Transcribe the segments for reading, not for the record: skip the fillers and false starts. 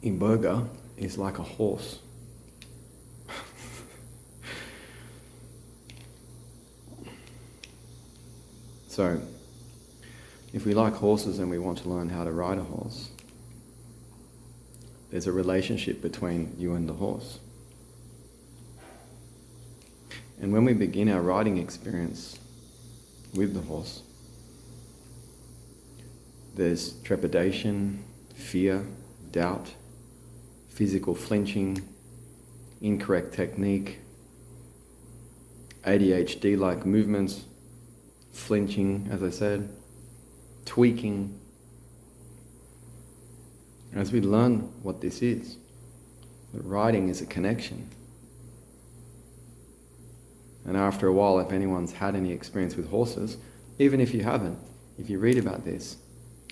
Iboga is like a horse. So, if we like horses and we want to learn how to ride a horse, there's a relationship between you and the horse. And when we begin our riding experience with the horse, there's trepidation, fear, doubt, physical flinching, incorrect technique, ADHD-like movements, flinching, as I said, tweaking. As we learn what this is, that riding is a connection. And after a while, if anyone's had any experience with horses, even if you haven't, if you read about this,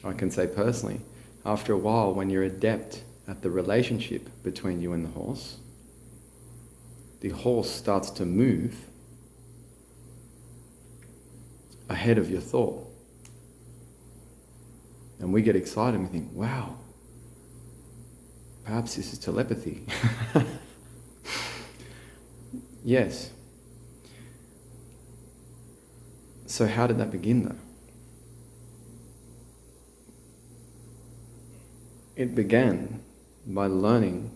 I can say personally, after a while, when you're adept at the relationship between you and the horse starts to move ahead of your thought. And we get excited and we think, wow, perhaps this is telepathy. Yes. So how did that begin though? It began by learning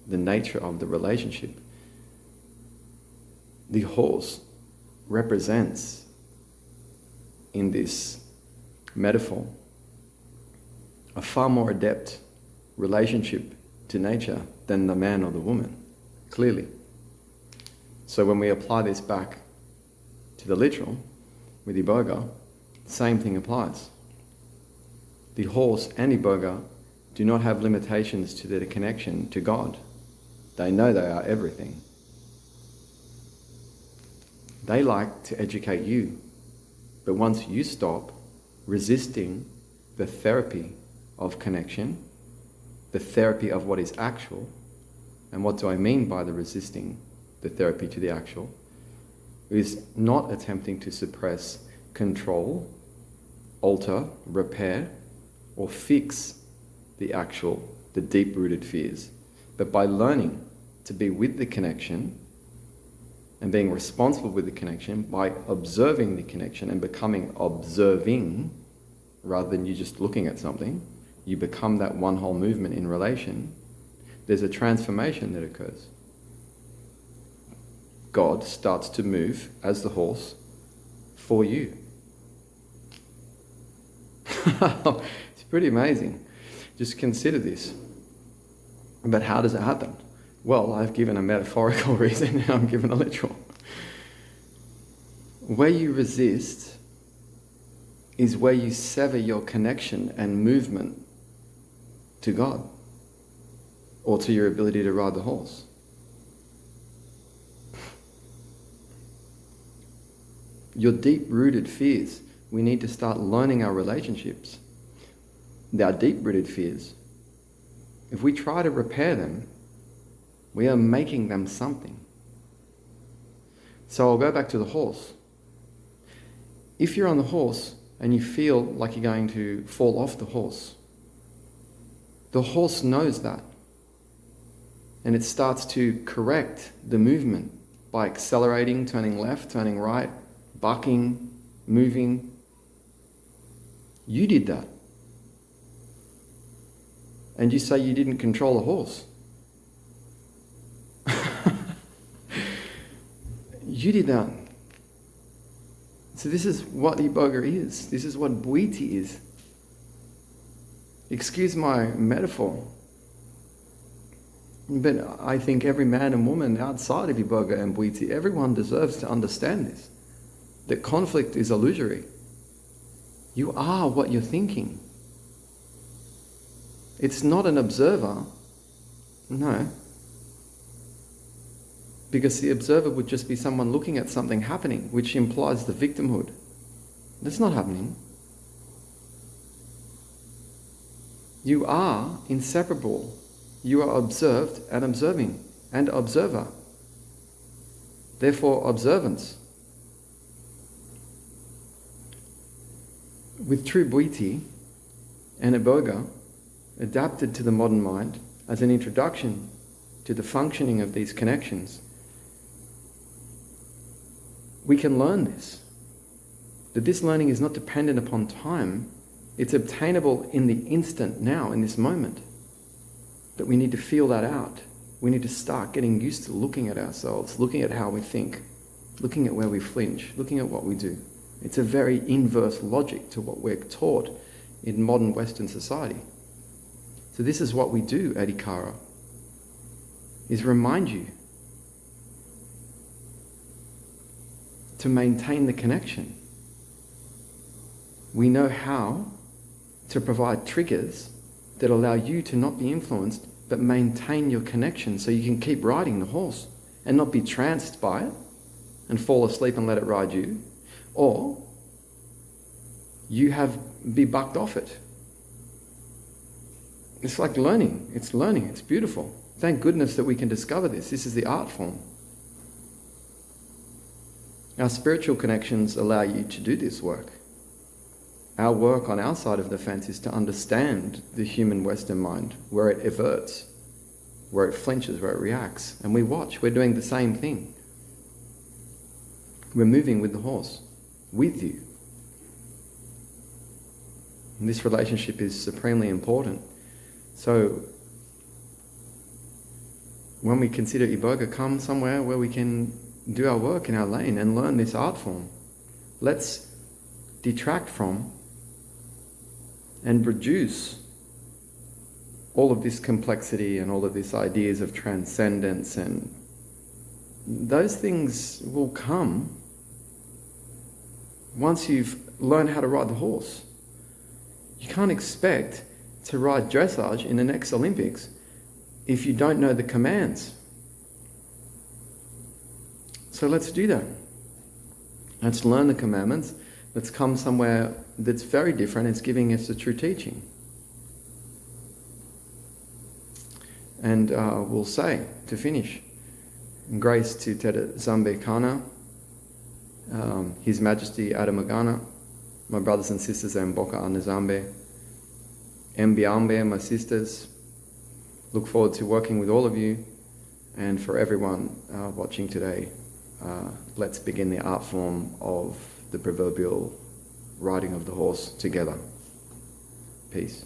the nature of the relationship. The horse represents, in this metaphor, a far more adept relationship to nature than the man or the woman, clearly. So when we apply this back to the literal, with Iboga, same thing applies. The horse and Iboga do not have limitations to their connection to God. They know they are everything. They like to educate you. But once you stop resisting the therapy of connection, the therapy of what is actual, and what do I mean by the resisting the therapy to the actual, is not attempting to suppress, control, alter, repair, or fix the actual, the deep-rooted fears, but by learning to be with the connection and being responsible with the connection, by observing the connection and becoming observing, rather than you just looking at something, you become that one whole movement in relation. There's a transformation that occurs. God starts to move as the horse for you. It's pretty amazing. Just consider this. But how does it happen? Well, I've given a metaphorical reason and I'm given a literal. Where you resist is where you sever your connection and movement to God, or to your ability to ride the horse. Your deep-rooted fears, we need to start learning our relationships. Our deep-rooted fears, if we try to repair them, we are making them something. So I'll go back to the horse. If you're on the horse and you feel like you're going to fall off the horse knows that. And it starts to correct the movement by accelerating, turning left, turning right, bucking, moving. You did that. And you say you didn't control a horse. You did that. So this is what Iboga is. This is what Bwete is. Excuse my metaphor. But I think every man and woman outside of Iboga and Bwete, everyone deserves to understand this. That conflict is illusory. You are what you're thinking. It's not an observer. No. Because the observer would just be someone looking at something happening, which implies the victimhood. That's not happening. You are inseparable. You are observed and observing and observer. Therefore, observance. With true Bwete and Iboga, adapted to the modern mind as an introduction to the functioning of these connections, we can learn this. That this learning is not dependent upon time, it's obtainable in the instant now, in this moment. But we need to feel that out. We need to start getting used to looking at ourselves, looking at how we think, looking at where we flinch, looking at what we do. It's a very inverse logic to what we're taught in modern Western society. So this is what we do at Ikara, is remind you to maintain the connection. We know how to provide triggers that allow you to not be influenced, but maintain your connection so you can keep riding the horse and not be tranced by it and fall asleep and let it ride you, or you be bucked off it. It's like learning. It's learning. It's beautiful. Thank goodness that we can discover this. This is the art form. Our spiritual connections allow you to do this work. Our work on our side of the fence is to understand the human Western mind, where it everts, where it flinches, where it reacts. And we watch. We're doing the same thing. We're moving with the horse, with you. And this relationship is supremely important. So, when we consider Iboga, come somewhere where we can do our work in our lane and learn this art form. Let's detract from and reduce all of this complexity and all of these ideas of transcendence, and those things will come once you've learned how to ride the horse. You can't expect to ride dressage in the next Olympics if you don't know the commands. So let's do that. Let's learn the commandments. Let's come somewhere that's very different. It's giving us the true teaching. And we'll say, to finish, grace to Tere Nzambe Kana, His Majesty Adamagana, my brothers and sisters Mboka and Nzambe, Mbiambe, my sisters. Look forward to working with all of you, and for everyone watching today, let's begin the art form of the proverbial riding of the horse together. Peace.